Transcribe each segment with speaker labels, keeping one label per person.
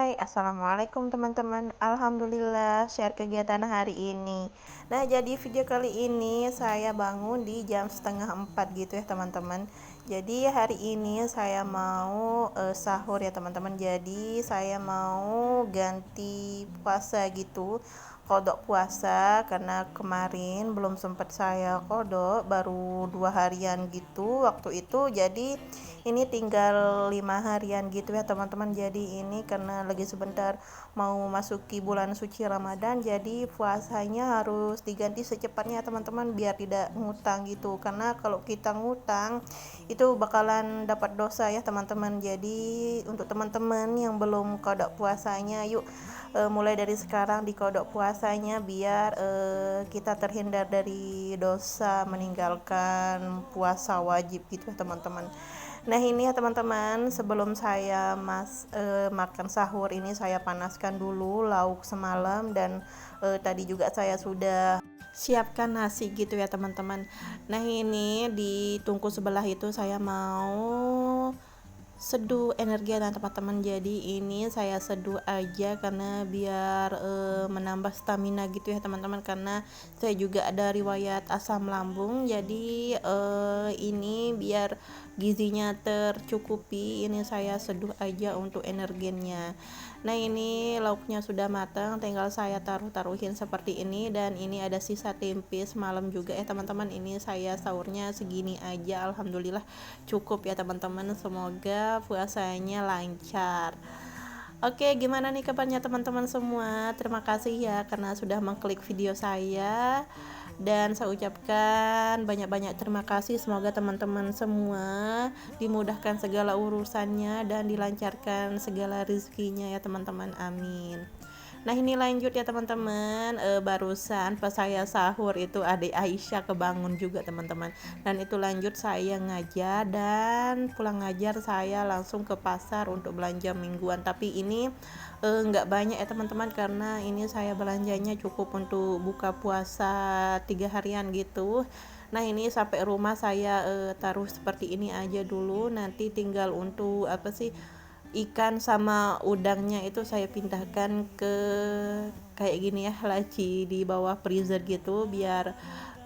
Speaker 1: Hai, Assalamualaikum teman-teman. Alhamdulillah, share kegiatan hari ini. Nah, jadi video kali ini saya bangun di jam setengah 4 gitu ya teman-teman. Jadi hari ini saya mau sahur ya teman-teman. Jadi saya mau ganti puasa gitu, kodok puasa, karena kemarin belum sempat saya kodok, baru 2 harian gitu waktu itu. Jadi ini tinggal 5 harian gitu ya teman-teman. Jadi ini karena lagi sebentar mau masuki bulan suci Ramadan, jadi puasanya harus diganti secepatnya teman-teman, biar tidak ngutang gitu, karena kalau kita ngutang itu bakalan dapat dosa ya teman-teman. Jadi untuk teman-teman yang belum kodok puasanya, yuk mulai dari sekarang di kodok puasanya, biar kita terhindar dari dosa meninggalkan puasa wajib gitu ya teman-teman. Nah ini ya teman-teman, sebelum saya makan sahur ini, saya panaskan dulu lauk semalam, dan tadi juga saya sudah siapkan nasi gitu ya teman-teman. Nah ini di tungku sebelah itu saya mau seduh energi dan teman-teman. Jadi ini saya seduh aja karena biar menambah stamina gitu ya teman-teman, karena saya juga ada riwayat asam lambung. Jadi ini biar gizinya tercukupi, ini saya seduh aja untuk energinya. Nah ini lauknya sudah matang, tinggal saya taruhin seperti ini. Dan ini ada sisa tempe semalam juga ya teman-teman. Ini saya sahurnya segini aja, alhamdulillah cukup ya teman-teman. Semoga puasanya lancar. Oke, gimana nih kabarnya teman-teman semua? Terima kasih ya karena sudah mengklik video saya. Dan saya ucapkan banyak-banyak terima kasih. Semoga teman-teman semua dimudahkan segala urusannya dan dilancarkan segala rezekinya ya teman-teman. Amin. Nah ini lanjut ya teman-teman, barusan pas saya sahur itu adik Aisyah kebangun juga teman-teman. Dan itu lanjut saya ngajar, dan pulang ngajar saya langsung ke pasar untuk belanja mingguan. Tapi ini nggak banyak ya teman-teman, karena ini saya belanjanya cukup untuk buka puasa 3 harian gitu. Nah ini sampai rumah saya taruh seperti ini aja dulu. Nanti tinggal untuk apa sih, ikan sama udangnya itu saya pindahkan ke kayak gini ya, laci di bawah freezer gitu, biar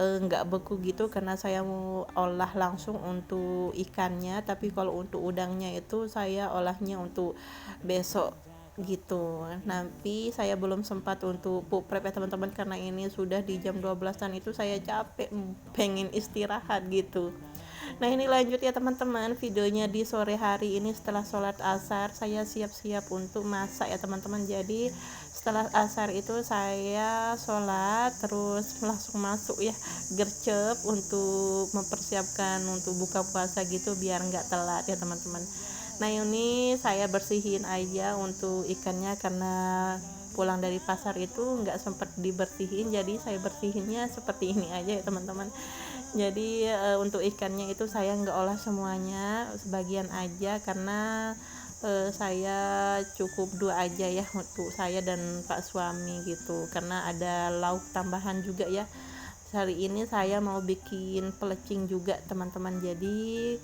Speaker 1: nggak beku gitu, karena saya mau olah langsung untuk ikannya. Tapi kalau untuk udangnya itu saya olahnya untuk besok gitu. Nanti saya belum sempat untuk prep ya teman-teman, karena ini sudah di jam 12-an, itu saya capek, pengen istirahat gitu. Nah ini lanjut ya teman-teman, videonya di sore hari ini setelah sholat asar saya siap-siap untuk masak ya teman-teman. Jadi setelah asar itu saya sholat terus langsung masuk ya, gercep untuk mempersiapkan untuk buka puasa gitu, biar nggak telat ya teman-teman. Nah ini saya bersihin aja untuk ikannya, karena pulang dari pasar itu nggak sempat dibersihin, jadi saya bersihinnya seperti ini aja ya teman-teman. Jadi untuk ikannya itu saya nggak olah semuanya, sebagian aja, karena saya cukup dua aja ya untuk saya dan Pak suami gitu, karena ada lauk tambahan juga ya. Hari ini saya mau bikin pelecing juga teman-teman. Jadi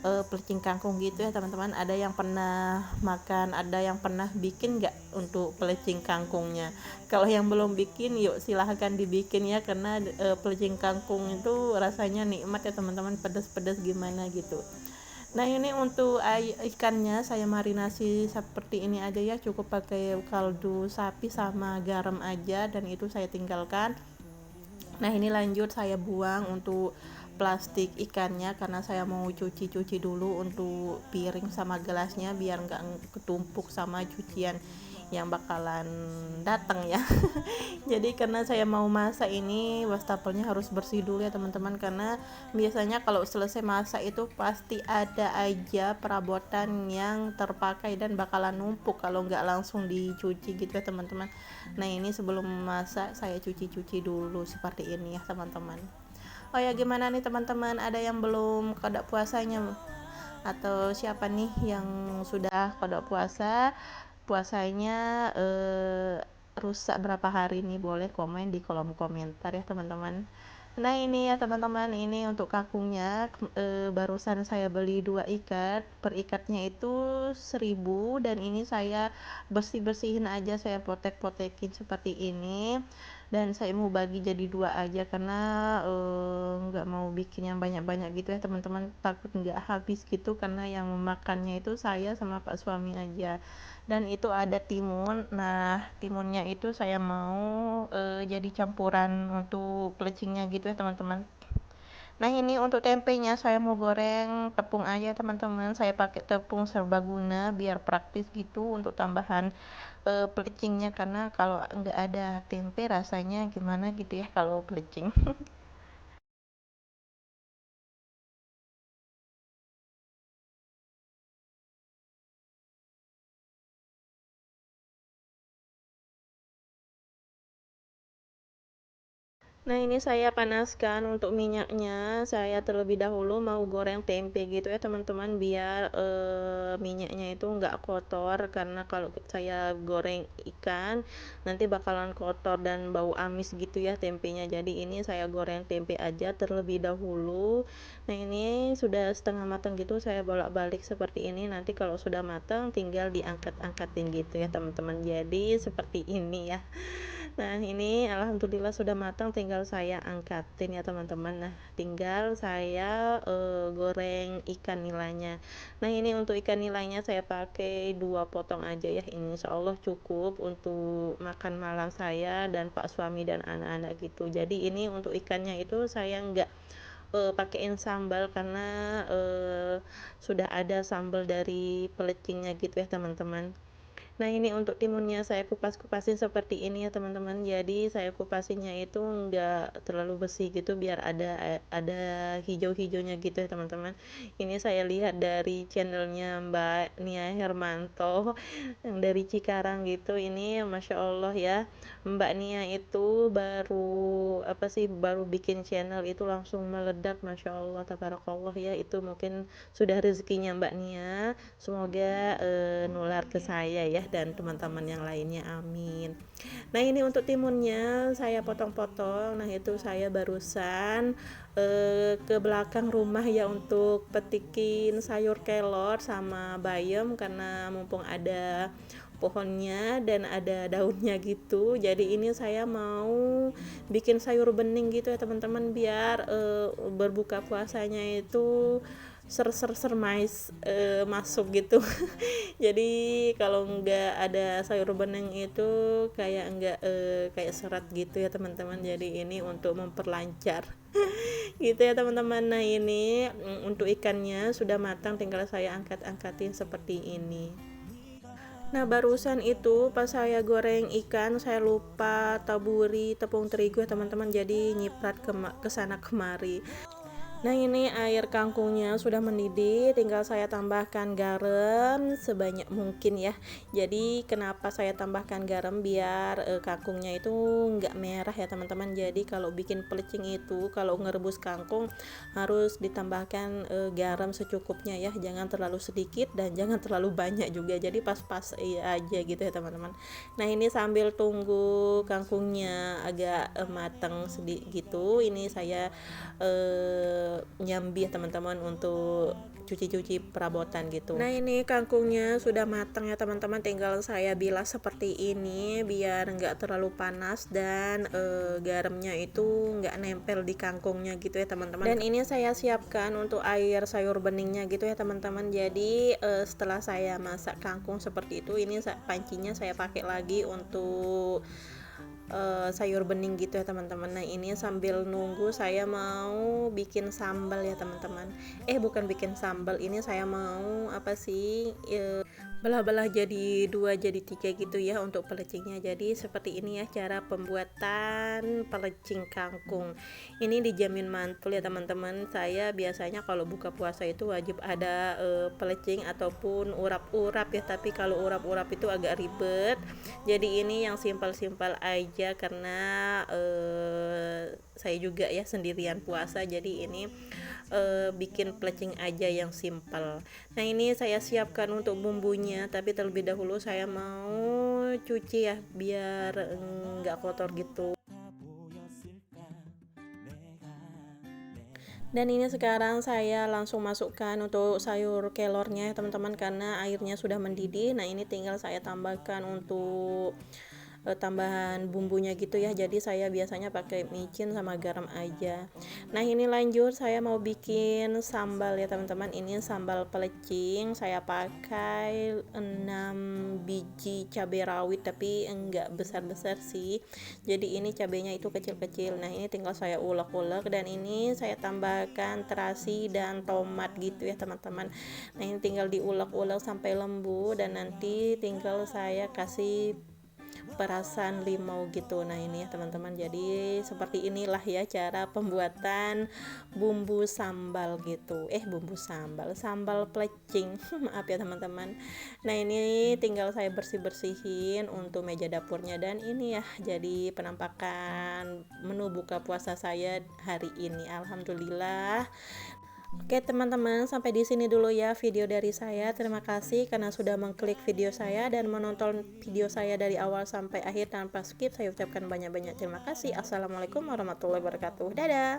Speaker 1: pelecing kangkung gitu ya teman-teman. Ada yang pernah makan, ada yang pernah bikin nggak untuk pelecing kangkungnya? Kalau yang belum bikin, yuk silahkan dibikin ya, karena pelecing kangkung itu rasanya nikmat ya teman-teman, pedas-pedas gimana gitu. Nah ini untuk ikannya saya marinasi seperti ini aja ya, cukup pakai kaldu sapi sama garam aja, dan itu saya tinggalkan. Nah ini lanjut saya buang untuk plastik ikannya, karena saya mau cuci dulu untuk piring sama gelasnya, biar nggak ketumpuk sama cucian yang bakalan datang ya. Jadi karena saya mau masak ini, wastafelnya harus bersih dulu ya teman-teman, karena biasanya kalau selesai masak itu pasti ada aja perabotan yang terpakai dan bakalan numpuk kalau nggak langsung dicuci gitu ya teman-teman. Nah ini sebelum masak saya cuci dulu seperti ini ya teman-teman. Oh ya, gimana nih teman-teman, ada yang belum kodok puasanya, atau siapa nih yang sudah kodok puasanya rusak berapa hari nih? Boleh komen di kolom komentar ya teman-teman. Nah ini ya teman-teman, ini untuk kangkungnya, barusan saya beli 2 ikat, per ikatnya itu 1.000, dan ini saya bersih-bersihin aja, saya potek-potekin seperti ini, dan saya mau bagi jadi 2 aja karena nggak mau bikin yang banyak-banyak gitu ya teman-teman, takut nggak habis gitu karena yang memakannya itu saya sama pak suami aja. Dan itu ada timun. Nah timunnya itu saya mau jadi campuran untuk pelecingnya gitu ya teman-teman. Nah ini untuk tempenya saya mau goreng tepung aja teman-teman, saya pakai tepung serbaguna biar praktis gitu untuk tambahan pelecingnya, karena kalau nggak ada tempe rasanya gimana gitu ya kalau pelecing. Nah ini saya panaskan untuk minyaknya, saya terlebih dahulu mau goreng tempe gitu ya teman-teman, biar minyaknya itu nggak kotor, karena kalau saya goreng ikan nanti bakalan kotor dan bau amis gitu ya tempenya. Jadi ini saya goreng tempe aja terlebih dahulu. Nah ini sudah setengah matang gitu, saya bolak-balik seperti ini, nanti kalau sudah matang tinggal diangkat-angkatin gitu ya teman-teman, jadi seperti ini ya. Nah ini alhamdulillah sudah matang, tinggal saya angkatin ya teman-teman. Nah tinggal saya goreng ikan nilainya. Nah ini untuk ikan nilainya saya pakai 2 potong aja ya, ini insya Allah cukup untuk makan malam saya dan pak suami dan anak-anak gitu. Jadi ini untuk ikannya itu saya nggak pakein sambal karena sudah ada sambal dari pelecingnya gitu ya teman-teman. Nah ini untuk timunnya saya kupas-kupasin seperti ini ya teman-teman, jadi saya kupasinya itu enggak terlalu bersih gitu biar ada hijau-hijaunya gitu ya teman-teman. Ini saya lihat dari channelnya Mbak Nia Hermanto yang dari Cikarang gitu. Ini Masya Allah ya, Mbak Nia itu baru bikin channel itu langsung meledak, Masya Allah tabarakallah ya. Itu mungkin sudah rezekinya Mbak Nia, semoga nular ke saya ya dan teman-teman yang lainnya, amin. Nah ini untuk timunnya saya potong-potong. Nah itu saya barusan ke belakang rumah ya untuk petikin sayur kelor sama bayam, karena mumpung ada pohonnya dan ada daunnya gitu, jadi ini saya mau bikin sayur bening gitu ya teman-teman, biar berbuka puasanya itu ser mais masuk gitu. Jadi kalau nggak ada sayur bening itu kayak nggak kayak serat gitu ya teman-teman, jadi ini untuk memperlancar gitu ya teman-teman. Nah ini untuk ikannya sudah matang, tinggal saya angkat-angkatin seperti ini. Nah barusan itu pas saya goreng ikan saya lupa taburi tepung terigu ya teman-teman, jadi nyiprat ke sana kemari. Nah ini air kangkungnya sudah mendidih, tinggal saya tambahkan garam sebanyak mungkin ya. Jadi kenapa saya tambahkan garam, biar kangkungnya itu nggak merah ya teman-teman. Jadi kalau bikin pelecing itu, kalau ngerebus kangkung harus ditambahkan garam secukupnya ya, jangan terlalu sedikit dan jangan terlalu banyak juga, jadi pas-pas aja gitu ya teman-teman. Nah ini sambil tunggu kangkungnya agak matang sedikit gitu, ini saya nyambi ya teman-teman untuk cuci-cuci perabotan gitu. Nah ini kangkungnya sudah matang ya teman-teman, tinggal saya bilas seperti ini biar nggak terlalu panas dan garamnya itu nggak nempel di kangkungnya gitu ya teman-teman. Dan ini saya siapkan untuk air sayur beningnya gitu ya teman-teman. Jadi setelah saya masak kangkung seperti itu, ini pancinya saya pakai lagi untuk sayur bening gitu ya teman-teman. Nah ini sambil nunggu saya mau bikin sambal ya teman-teman. Bukan bikin sambal, ini saya mau apa sih, belah-belah jadi 2 jadi 3 gitu ya untuk pelecingnya. Jadi seperti ini ya cara pembuatan pelecing kangkung. Ini dijamin mantul ya teman-teman. Saya biasanya kalau buka puasa itu wajib ada pelecing ataupun urap-urap ya, tapi kalau urap-urap itu agak ribet. Jadi ini yang simpel-simpel aja karena saya juga ya sendirian puasa, jadi ini bikin pelecing aja yang simpel. Nah ini saya siapkan untuk bumbunya, tapi terlebih dahulu saya mau cuci ya biar nggak kotor gitu. Dan ini sekarang saya langsung masukkan untuk sayur kelornya ya teman-teman, karena airnya sudah mendidih. Nah ini tinggal saya tambahkan untuk tambahan bumbunya gitu ya. Jadi saya biasanya pakai micin sama garam aja. Nah ini lanjut saya mau bikin sambal ya teman-teman. Ini sambal pelecing, saya pakai 6 biji cabai rawit tapi enggak besar-besar sih. Jadi ini cabenya itu kecil-kecil. Nah ini tinggal saya ulek-ulek, dan ini saya tambahkan terasi dan tomat gitu ya teman-teman. Nah ini tinggal diulek-ulek sampai lembut, dan nanti tinggal saya kasih perasan limau gitu. Nah ini ya teman-teman, jadi seperti inilah ya cara pembuatan bumbu sambal gitu, bumbu sambal plecing maaf ya teman-teman. Nah ini tinggal saya bersih-bersihin untuk meja dapurnya, dan ini ya jadi penampakan menu buka puasa saya hari ini, alhamdulillah. Oke teman-teman, sampai di sini dulu ya video dari saya. Terima kasih karena sudah mengklik video saya dan menonton video saya dari awal sampai akhir tanpa skip. Saya ucapkan banyak-banyak terima kasih. Assalamualaikum warahmatullahi wabarakatuh. Dadah.